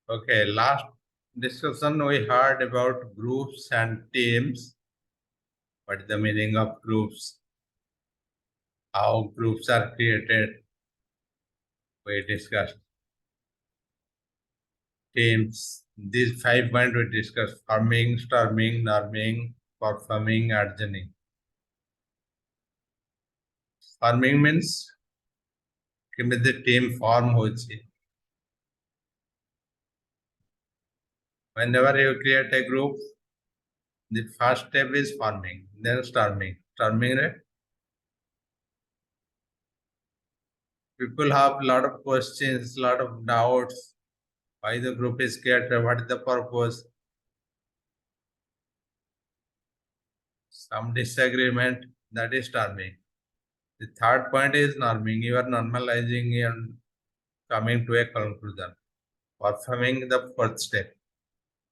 Okay, last discussion we heard about groups and teams. What is the meaning of groups? How groups are created? We discussed teams. These 5 points we discussed: forming, storming, norming, performing, adjourning. Forming means କେମିତି team form होची. Whenever you create a group, the first step is forming, then storming. Storming, right? People have a lot of questions, lot of doubts. Why the group is created? What is the purpose? Some disagreement. That is storming. The third point is norming. You are normalizing and coming to a conclusion. Performing the fourth step.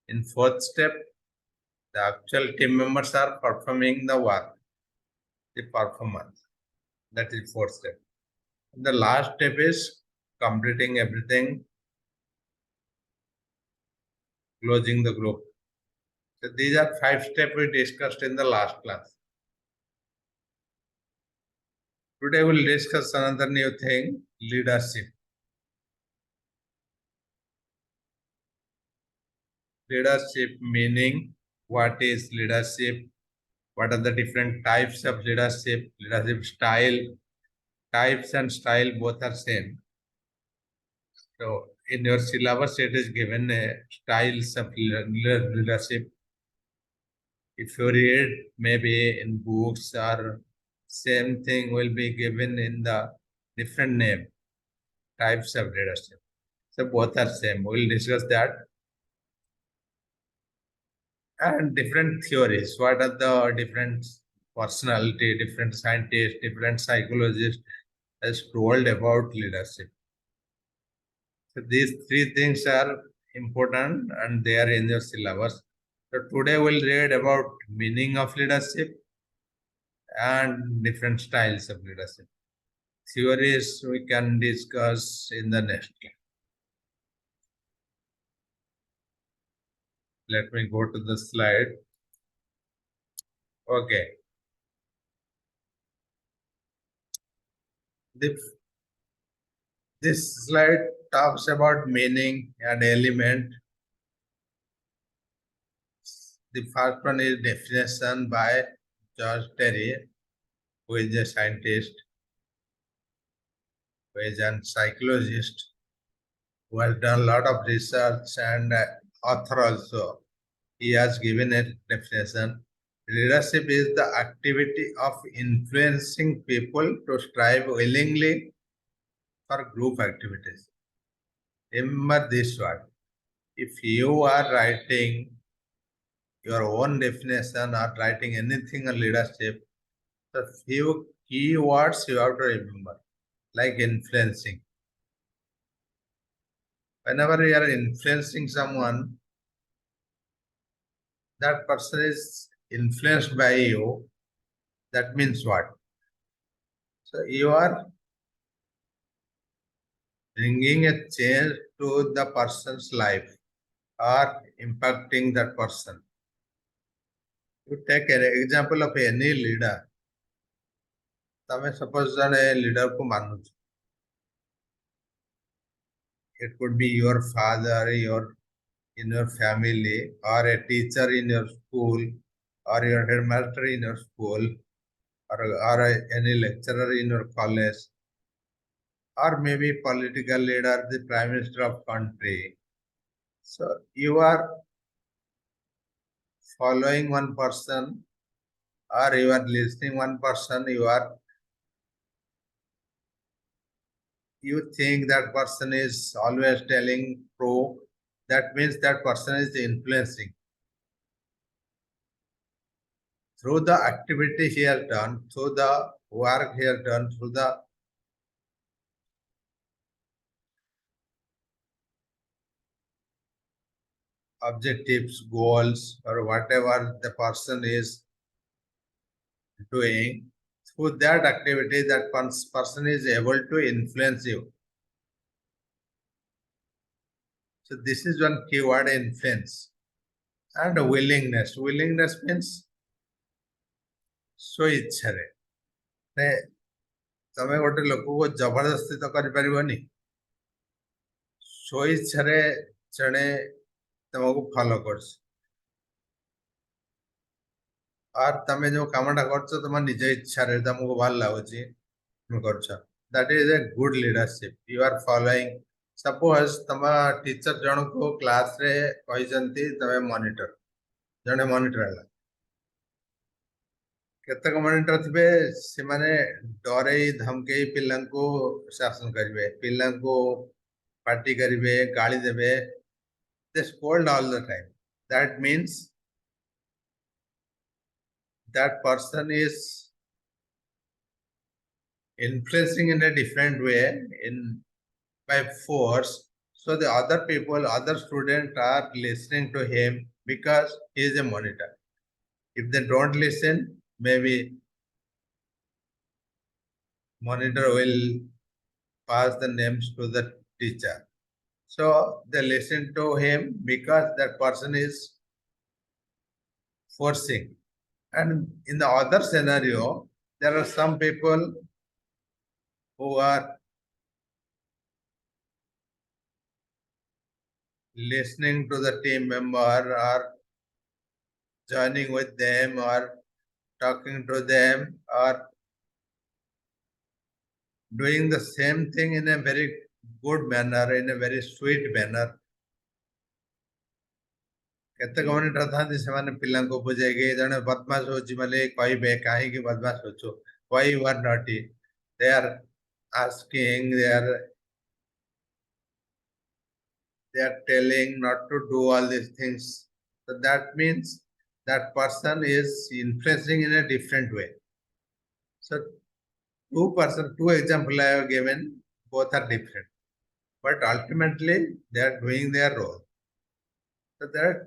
In fourth step, the actual team members are performing the work, the performance. That is fourth step. The last step is completing everything, closing the group. So these are 5 steps we discussed in the last class. Today we'll discuss another new thing, leadership. Leadership meaning, what is leadership? What are the different types of leadership? Leadership style. Types and style both are same. So in your syllabus it is given styles of leadership. If you read maybe in books or same thing will be given in the different name, types of leadership. So both are same. We'll discuss that. And different theories. What are the different personality, different scientists, different psychologists has told about leadership. So these 3 things are important and they are in your syllabus. So today we'll read about meaning of leadership and different styles of leadership. Theories we can discuss in the next class. Let me go to the slide. Okay. This slide talks about meaning and element. The first one is definition by George Terry, who is a scientist, who is a psychologist, who has done a lot of research and author also. He has given a definition. Leadership is the activity of influencing people to strive willingly for group activities. Remember this word. If you are writing your own definition or writing anything on leadership, the few key words you have to remember, like influencing. Whenever you are influencing someone, that person is influenced by you. That means what? So you are bringing a change to the person's life or impacting that person. You take an example of any leader. તમે suppose જણે leader को માનો છો. It could be your father, in your family, or a teacher in your school, or your headmaster in your school, or any lecturer in your college, or maybe political leader, the prime minister of country. So you are following one person, or you are listening one person, you think that person is always telling true. That means that person is influencing. Through the activity he has done, through the work he has done, through the objectives, goals, or whatever the person is doing, through that activity, that person is able to influence you. So this is one keyword, influence. And willingness. Willingness means so इच्छारे तमे गोटे लोक को जबरदस्ती तो कर परिबनी सो इच्छारे जने तुमको follow करस और तमे जो कामटा करछ तुम निज इच्छारे तुमको भल लागुची तुम करछ that is a good leadership you are following suppose तुम टीचर जन को क्लास रे कहिसंती तमे मॉनिटर जने मॉनिटर हला केतक मॉनिटर थे से माने डरे धमके पिला को शासन करेंगे पिला को पार्टी करेंगे गाली देवे they scold all the time. That means that person is influencing in a different way in by force. So the other people, other students are listening to him because he is a monitor. If they don't listen, maybe monitor will pass the names to the teacher. So they listen to him because that person is forcing. And in the other scenario, there are some people who are listening to the team member or joining with them or talking to them or doing the same thing in a very good manner, in a very sweet manner. केतक monitor था से माने पिला को बुझेगे जने बदमाश होची माने कहबे काहे कि बदमाश होचो why you are naughty they are asking they are telling not to do all these things so that means that person is influencing in a different way so two example I have given both are different but ultimately they are doing their role so there are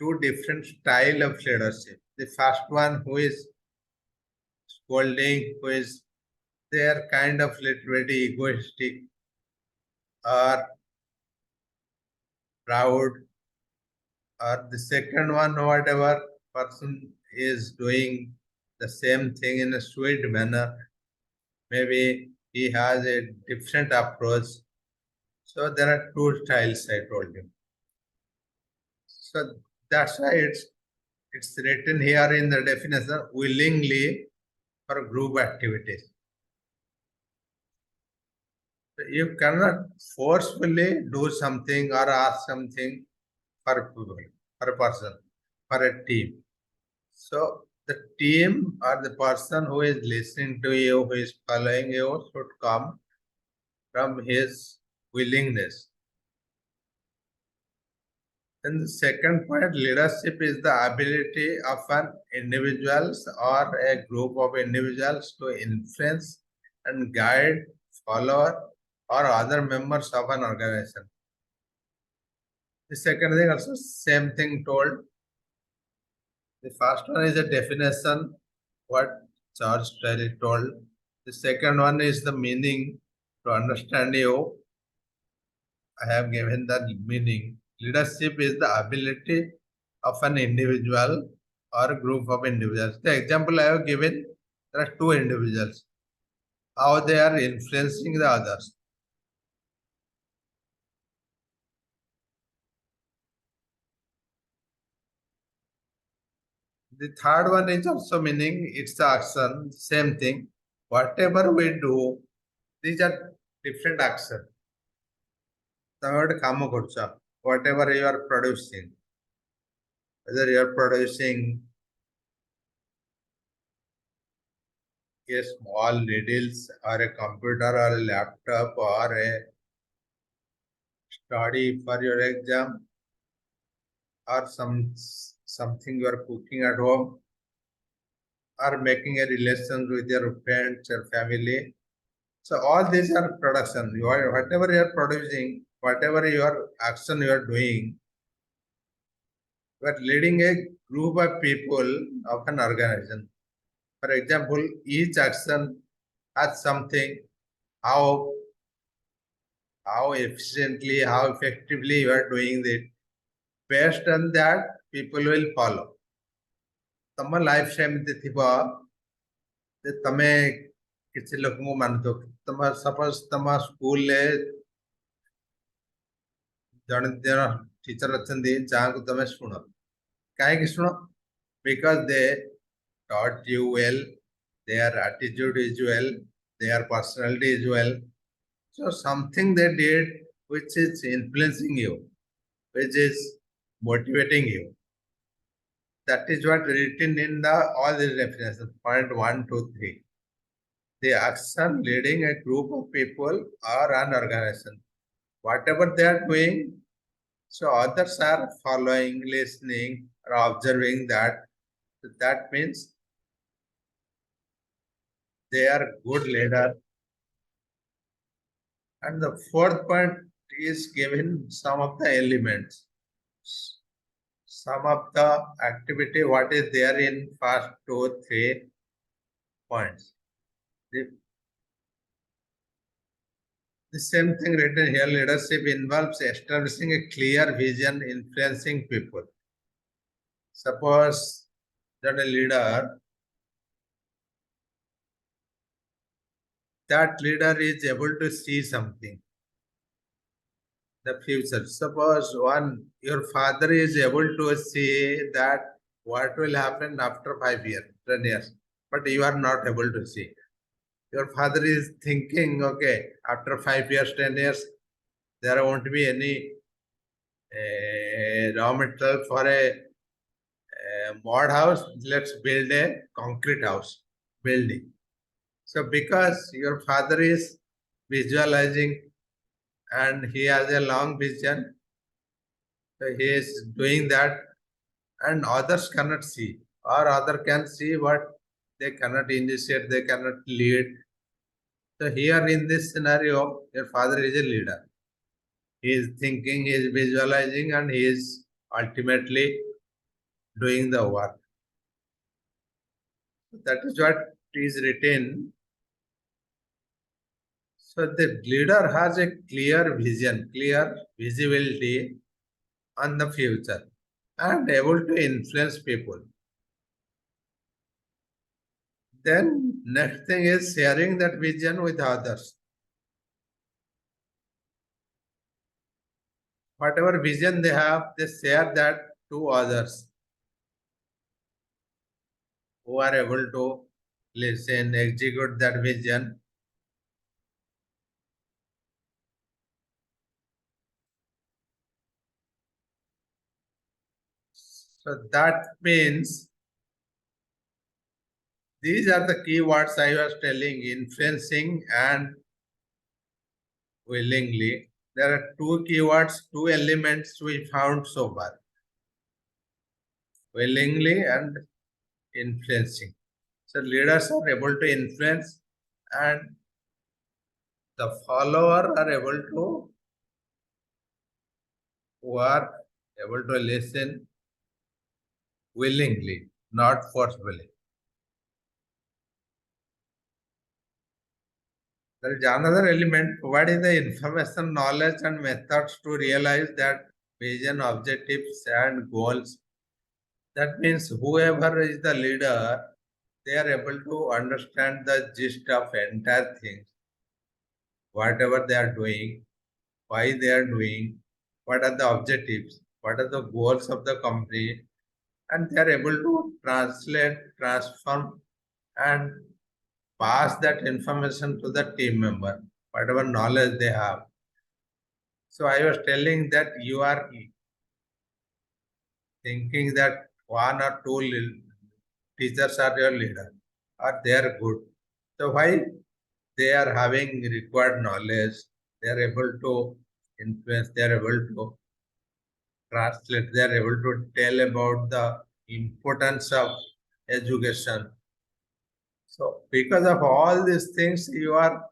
two different style of leadership. The first one who is scolding, who is they are kind of little bit egoistic or proud, or the second one, whatever person is doing the same thing in a sweet manner. Maybe he has a different approach. So there are two styles I told you. So that's why it's written here in the definition willingly for group activities. So you cannot forcefully do something or ask something for people, for a person, for a team. So the team or the person who is listening to you, who is following you, should come from his willingness. And the second point, leadership is the ability of an individuals or a group of individuals to influence and guide, follower, or other members of an organization. The second thing also same thing told. The first one is a definition, what George Terry told. The second one is the meaning to understand you. I have given the meaning. Leadership is the ability of an individual or a group of individuals. The example I have given, there are two individuals. How they are influencing the others. The third one is also meaning, it's the action, same thing. Whatever we do, these are different action. Whatever you are producing, whether you are producing a small needles or a computer or a laptop or a study for your exam or something you are cooking at home or making a relation with your friends or family. So all these are production. Whatever you are producing, whatever your action you are doing, you are leading a group of people of an organization. For example, each action has something, how how efficiently, how effectively you are doing it. Based on that, people will follow. ତମ life ସେମିତି ଥିବ ଯେ ତମେ କିଛି ଲୋକଙ୍କୁ ମାନୁଥିବ। ତମ suppose ତମ ସ୍କୁଲରେ ଜଣେ ଜଣ ଟିଚର ଅଛନ୍ତି ଯାହାକୁ ତମେ ଶୁଣ। କାହିଁକି ଶୁଣ? Because they taught you well, their attitude is well, their personality is well. So something they did which is influencing you, which is motivating you. That is what written in the all these definitions, point 1, 2, 3. The action leading a group of people or an organization. Whatever they are doing, so others are following, listening, or observing that. That means they are good leader. And the fourth point is given some of the elements. Some of the activity, what is there in first 2, 3 points. The same thing written here, leadership involves establishing a clear vision, influencing people. Suppose that a leader, that leader is able to see something, the future. Suppose your father is able to see that what will happen after 5 years, 10 years, but you are not able to see. Your father is thinking, okay, after 5 years, 10 years, there won't be any raw material for a mud house. Let's build a concrete house building. So because your father is visualizing and he has a long vision, so he is doing that, and others cannot see, or other can see what they cannot initiate, they cannot lead. So here in this scenario, your father is a leader. He is thinking, he is visualizing, and he is ultimately doing the work. That is what is written. So the leader has a clear vision, clear visibility on the future and able to influence people. Then next thing is sharing that vision with others. Whatever vision they have, they share that to others who are able to listen, execute that vision. So that means these are the keywords I was telling, influencing and willingly. There are two keywords, two elements we found so far. Willingly and influencing. So leaders are able to influence and the follower are able to work, able to listen willingly, not forcefully. There is another element, what is the information, knowledge and methods to realize that vision, objectives and goals. That means whoever is the leader, they are able to understand the gist of entire things, whatever they are doing, why they are doing, what are the objectives, what are the goals of the company, and they are able to translate, transform, and pass that information to the team member, whatever knowledge they have. So I was telling that you are thinking that one or two teachers are your leader, or they are good. So why? They are having required knowledge, they are able to influence, they are able to translate, they are able to tell about the importance of education. So because of all these things, you are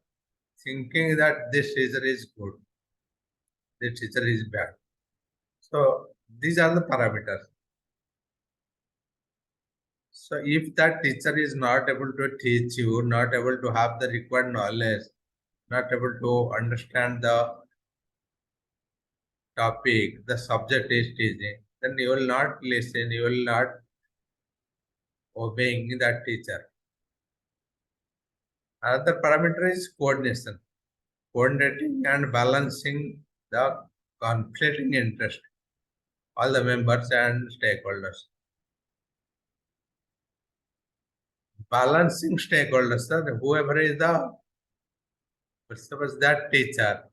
thinking that this teacher is good, this teacher is bad. So these are the parameters. So if that teacher is not able to teach you, not able to have the required knowledge, not able to understand the topic, the subject is teaching, then you will not listen, you will not obeying that teacher. Another parameter is coordination, coordinating and balancing the conflicting interest, all the members and stakeholders. Balancing stakeholders, sir, whoever is the, suppose that teacher,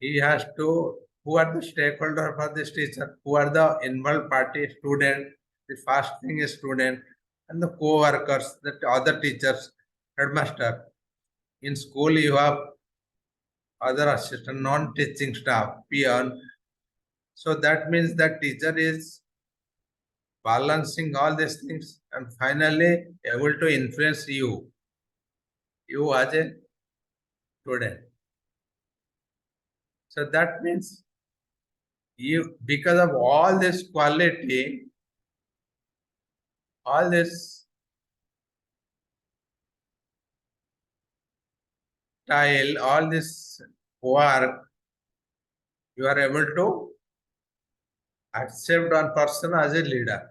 he has to, who are the stakeholder for this teacher, who are the involved party, student, the first thing is student, and the co-workers, the other teachers, headmaster. In school, you have other assistant, non-teaching staff, peon. So that means that teacher is balancing all these things and finally able to influence you as a student. So that means you, because of all this quality, all this style, all this work, you are able to accept one person as a leader.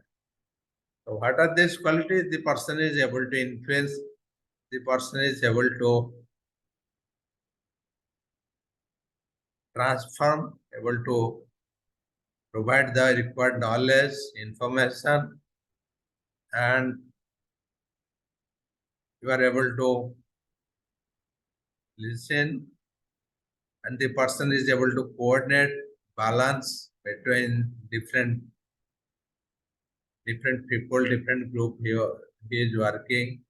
So what are these qualities? The person is able to influence, the person is able to transform, able to provide the required knowledge, information, and you are able to listen, and the person is able to coordinate, balance between different people, different group here he is working.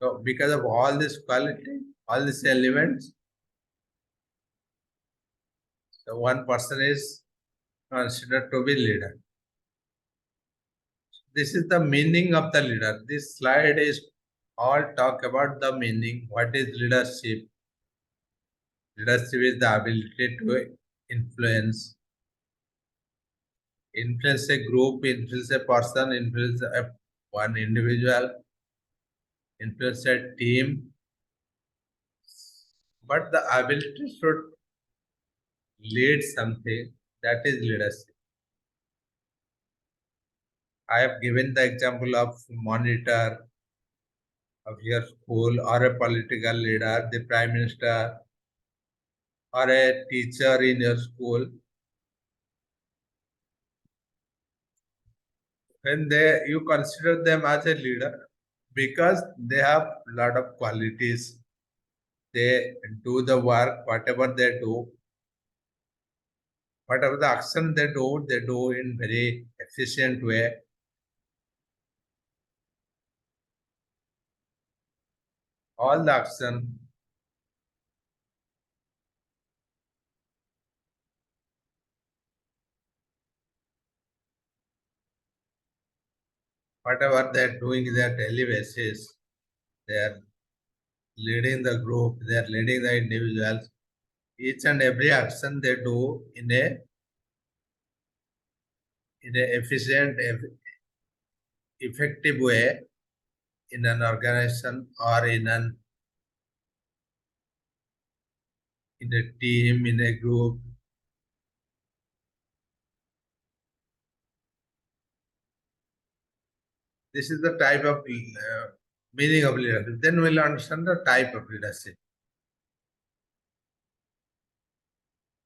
So because of all this quality, all these elements, so one person is considered to be leader. This is the meaning of the leader. This slide is all talk about the meaning. What is leadership? Leadership is the ability to influence. Influence a group, influence a person, influence one individual, influence a team. But the ability should lead something, that is leadership. I have given the example of monitor of your school or a political leader, the prime minister, or a teacher in your school. When you consider them as a leader because they have a lot of qualities. They do the work, whatever they do, whatever the action they do in very efficient way. All the action, whatever they're doing in their daily basis, they are leading the group, they are leading the individuals. Each and every action they do in a efficient, effective way in an organization or in a team, in a group. This is the type of meaning of leadership. Then we'll understand the type of leadership.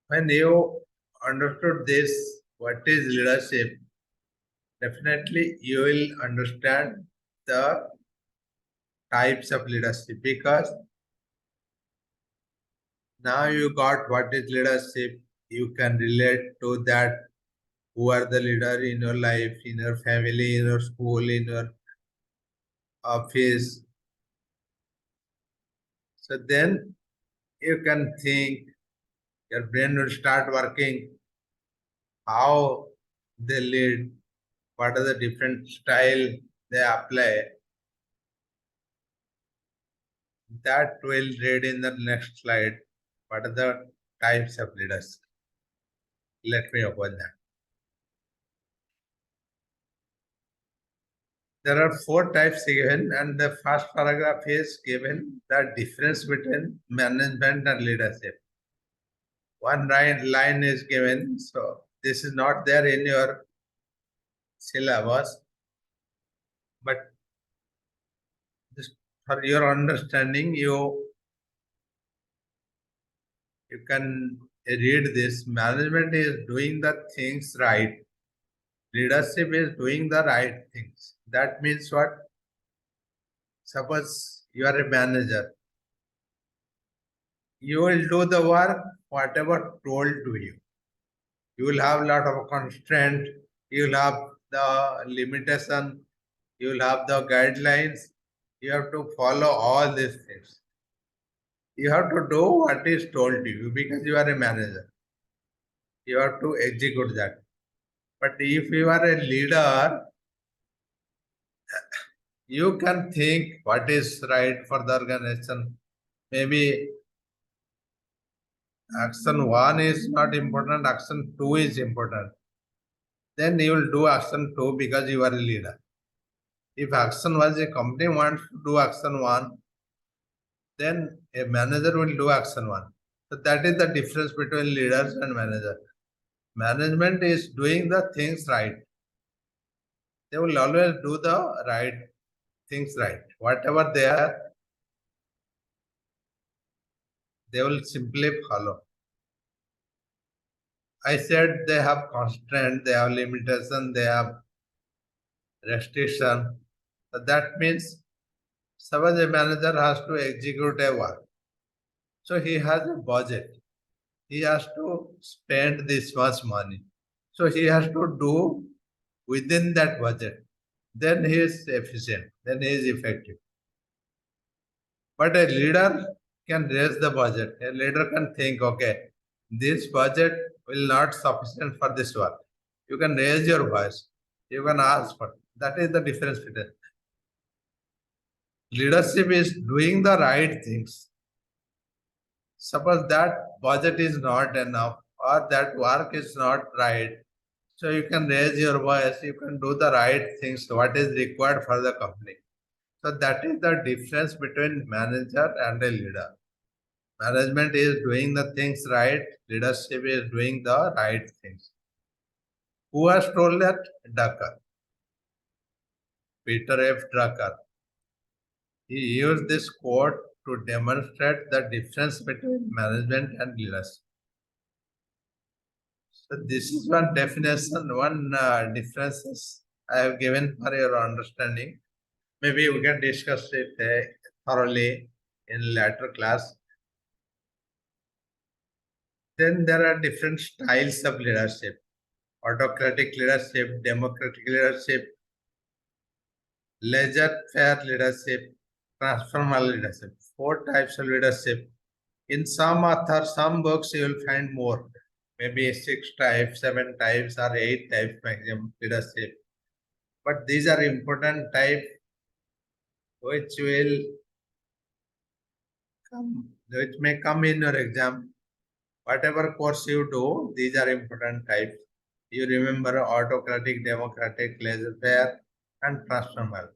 When you understood this, what is leadership, definitely you will understand the types of leadership, because now you got what is leadership. You can relate to that, who are the leader in your life, in your family, in your school, in your office. So then you can think, your brain will start working, how they lead, what are the different style they apply. That will read in the next slide. What are the types of leaders? Let me open that. There are 4 types given, and the first paragraph is given the difference between management and leadership. one line is given, so this is not there in your syllabus, but just for your understanding, you can read this. Management is doing the things right. Leadership is doing the right things. That means what? Suppose you are a manager. You will do the work whatever told to you. You will have a lot of constraint. You will have the limitation. You will have the guidelines. You have to follow all these things. You have to do what is told to you because you are a manager. You have to execute that. But if you are a leader, you can think what is right for the organization. Maybe action 1 is not important, action 2 is important. Then you will do action 2 because you are a leader. If action was a company wants to do action 1, then a manager will do action 1. So that is the difference between leaders and manager. Management is doing the things right. They will always do the right things right. Whatever they are, they will simply follow. I said they have constraint, they have limitation, they have restriction. So that means suppose a manager has to execute a work. So he has a budget. He has to spend this much money. So he has to do within that budget. Then he is efficient. Then he is effective. But a leader can raise the budget. A leader can think, okay, this budget will not sufficient for this work. You can raise your voice. You can ask for. That is the difference between. Leadership is doing the right things. Suppose that budget is not enough or that work is not right. So you can raise your voice, you can do the right things, what is required for the company. So that is the difference between manager and a leader. Management is doing the things right, leadership is doing the right things. Who has told that? Drucker. Peter F. Drucker. He used this quote to demonstrate the difference between management and leadership. So this is one definition, one differences I have given for your understanding. Maybe we can discuss it thoroughly in later class. Then there are different styles of leadership: autocratic leadership, democratic leadership, laissez-faire leadership, transformational leadership. 4 types of leadership. In some authors, some books you will find more. Maybe 6 types, 7 types, or 8 types maximum leadership. But these are important types which will come, which may come in your exam. Whatever course you do, these are important types. You remember autocratic, democratic, laissez-faire, and transformational.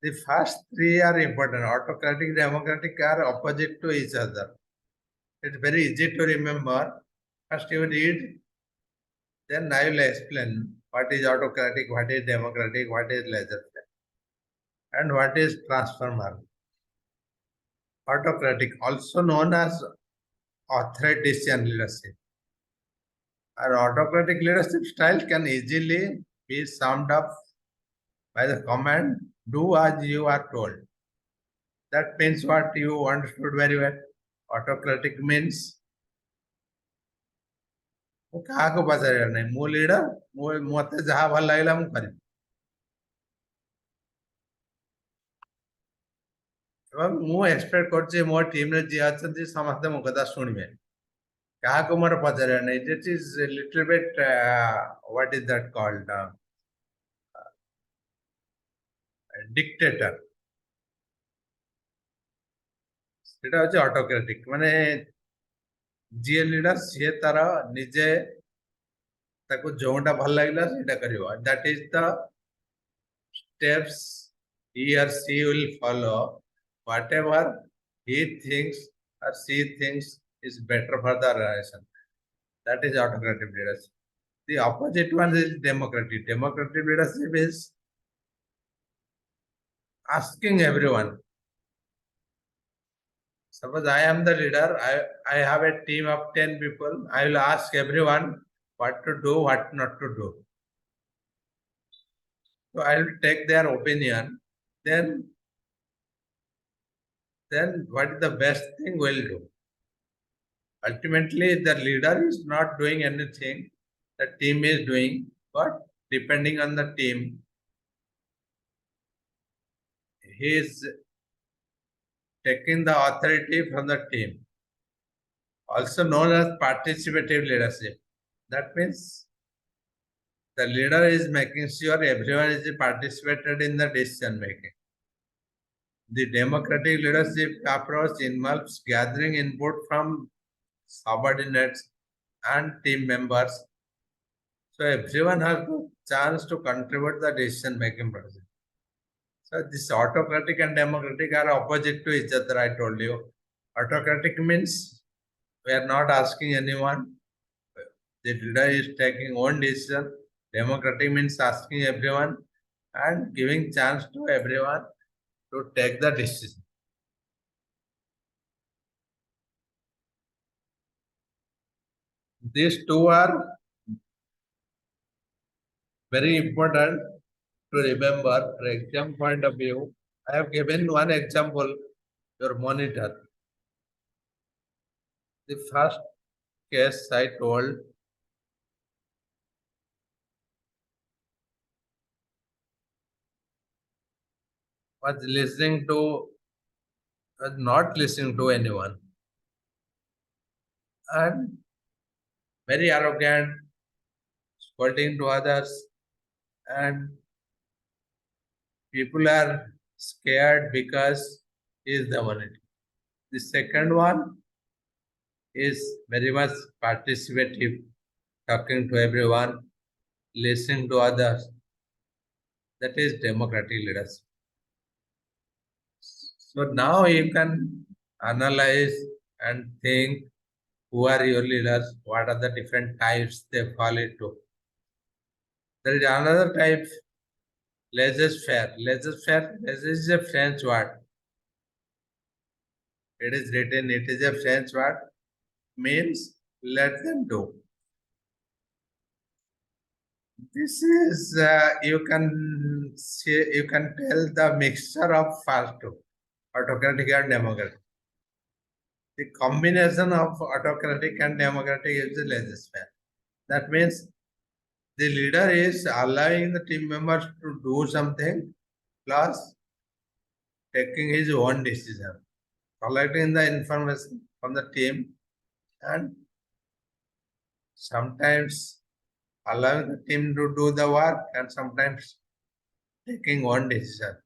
The first 3 are important. Autocratic, democratic are opposite to each other. It's very easy to remember. First you read, then I will explain what is autocratic, what is democratic, what is laissez-faire, and what is transformer. Autocratic, also known as authoritarian leadership. An autocratic leadership style can easily be summed up by the command, do as you are told. That means what you understood very well. Autocratic means କାହାକୁ ପଚାରିବାର ନାହିଁ, ମୁଁ leader, ମତେ ଯାହା ଭଲ ଲାଗିଲା ମୁଁ କରିବି। ଏବଂ ମୁଁ ଏକ୍ସପେକ୍ଟ କରୁଛି ମୋ ଟିମରେ ଯିଏ ଅଛନ୍ତି ସମସ୍ତେ ମୋ କଥା ଶୁଣିବେ, କାହାକୁ ମୋର ପଚାରିବାର ନାହିଁ। This is a little bit what is that called, dictator। ସେଟା ହଉଛି ଅଟୋକ୍ରାଟିକ, ମାନେ ଯିଏ ଲିଡର ସିଏ ତାର ନିଜେ ତାକୁ ଯୋଉଟା ଭଲ ଲାଗିଲା ସେଇଟା କରିବ। That is the steps he or she will follow. Whatever he thinks or she thinks is better for the organization. That is autocratic leadership. The opposite one is democratic. Democratic leadership is asking everyone. Suppose I am the leader, I have a team of 10 people, I will ask everyone what to do, what not to do. So I will take their opinion, then what is the best thing we'll do? Ultimately, the leader is not doing anything, the team is doing, but depending on the team, he is taking the authority from the team, also known as participative leadership. That means the leader is making sure everyone is participated in the decision making. The democratic leadership approach involves gathering input from subordinates and team members. So everyone has a chance to contribute the decision making process. So this autocratic and democratic are opposite to each other, I told you. Autocratic means we are not asking anyone. The leader is taking own decision. Democratic means asking everyone and giving chance to everyone to take the decision. These two are very important to remember. For exam point of view, I have given one example, your monitor. The first case I told, was not listening to anyone and very arrogant, scolding to others, and people are scared because he is the monitor. The second one is very much participative, talking to everyone, listening to others. That is democratic leadership. So now you can analyze and think who are your leaders, what are the different types they fall into. There is another type, laissez-faire. Laissez-faire, this is a French word. It is written, it is a French word, means let them do. This is you can see, you can tell the mixture of first two, autocratic and democratic. The combination of autocratic and democratic is the laissez-faire. That means the leader is allowing the team members to do something plus taking his own decision, collecting the information from the team and sometimes allowing the team to do the work and sometimes taking one decision.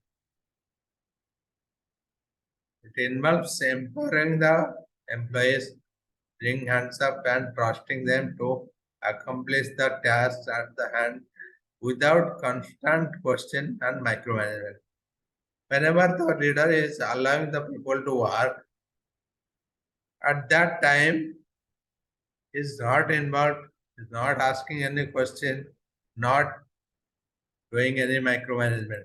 It involves empowering the employees, bring hands up and trusting them to accomplish the tasks at the hand without constant question and micromanagement. Whenever the leader is allowing the people to work, at that time is not involved, is not asking any question, not doing any micromanagement.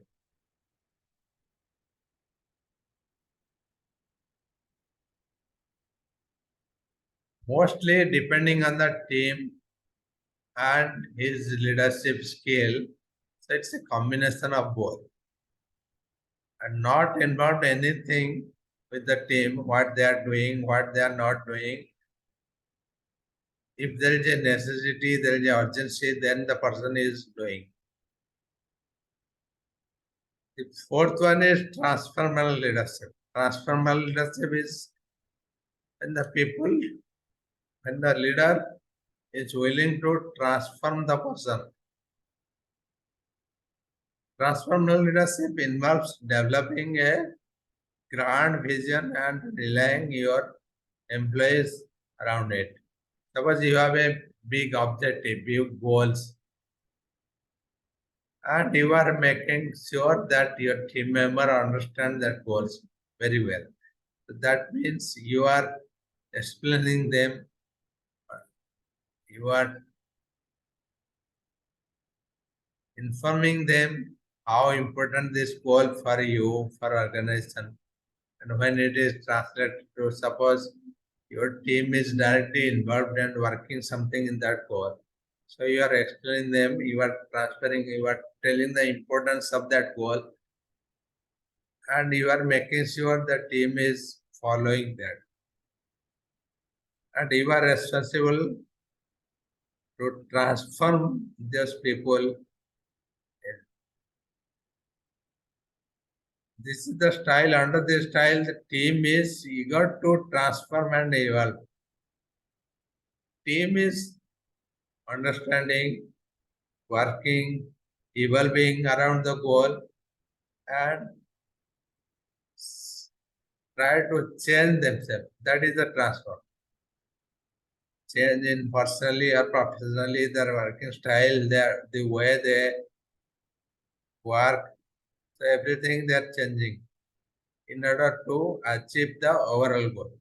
Mostly depending on the team and his leadership skill. So it's a combination of both. And not involved anything with the team, what they are doing, what they are not doing. If there is a necessity, there is an urgency, then the person is doing. The fourth one is transformational leadership. Transformational leadership is when the leader is willing to transform the person. Transformational leadership involves developing a grand vision and relying your employees around it. Suppose you have a big objective, big goals, and you are making sure that your team member understand that goals very well. So that means you are explaining them. You are informing them how important this goal for you, for organization. And when it is translated to, suppose your team is directly involved and working something in that goal. So you are explaining them, you are transferring, you are telling the importance of that goal, and you are making sure the team is following that. And you are responsible to transform those people. This is the style. Under this style, the team is eager to transform and evolve. Team is understanding, working, evolving around the goal, and try to change themselves. That is the transform. Change in personally or professionally, their working style, the way they work, so everything they are changing in order to achieve the overall goal.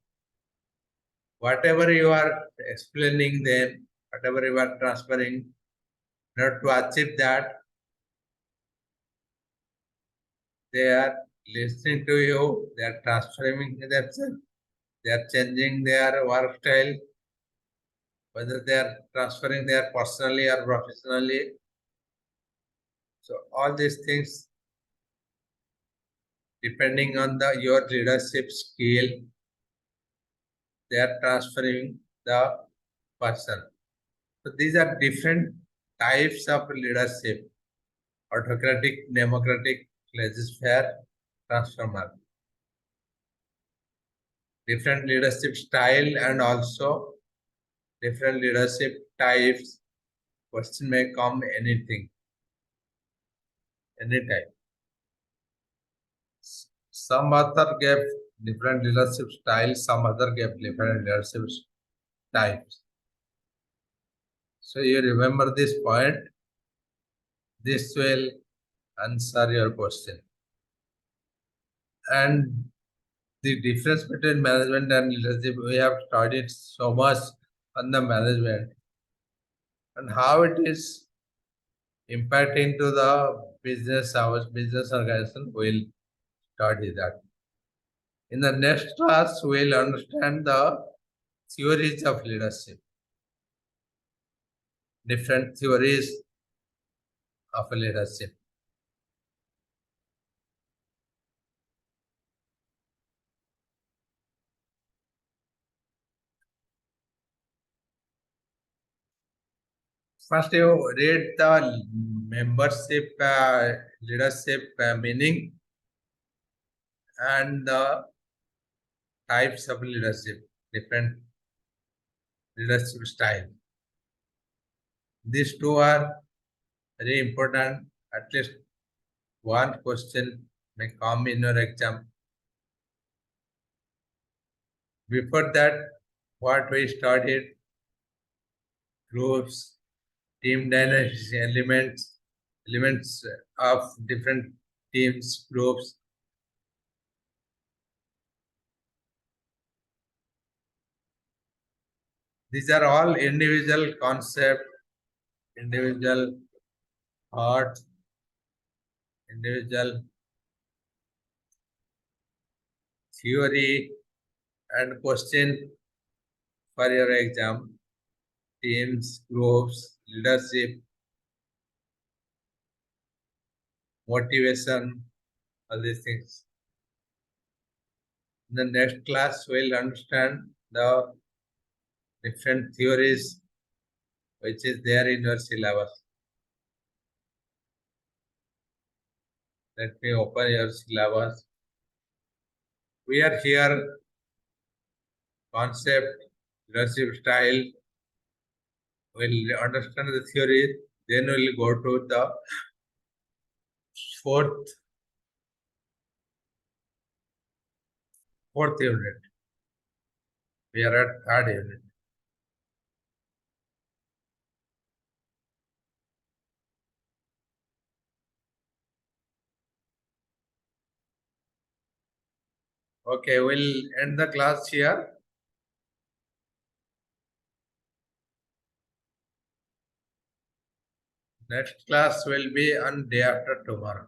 Whatever you are explaining them, whatever you are transferring, in order to achieve that, they are listening to you, they are transforming themselves, they are changing their work style, whether they are transferring their personally or professionally. So all these things, depending on your leadership skill, they are transferring the person. So these are different types of leadership: autocratic, democratic, laissez-faire, transformer. Different leadership style and also different leadership types. Question may come anything, anytime. Some author gave different leadership styles, some other gave different leadership types. So you remember this point, this will answer your question. And the difference between management and leadership, we have studied so much on the management and how it is impacting to the business, our business organization. We'll study that. In the next class, we'll understand the theories of leadership, different theories of leadership. First, you read the membership, leadership meaning and the types of leadership, different leadership style. These two are very important. At least one question may come in your exam. Before that, what we studied: groups, team dynamics, elements of different teams, groups. These are all individual concept, individual thought, individual theory, and question for your exam: teams, groups, leadership, motivation, all these things. In the next class, we'll understand the different theories which is there in your syllabus. Let me open your syllabus. We are here, concept, leadership style. We'll understand the theory, then we'll go to the fourth unit. We are at third unit. Okay, we'll end the class here. Next class will be on day after tomorrow.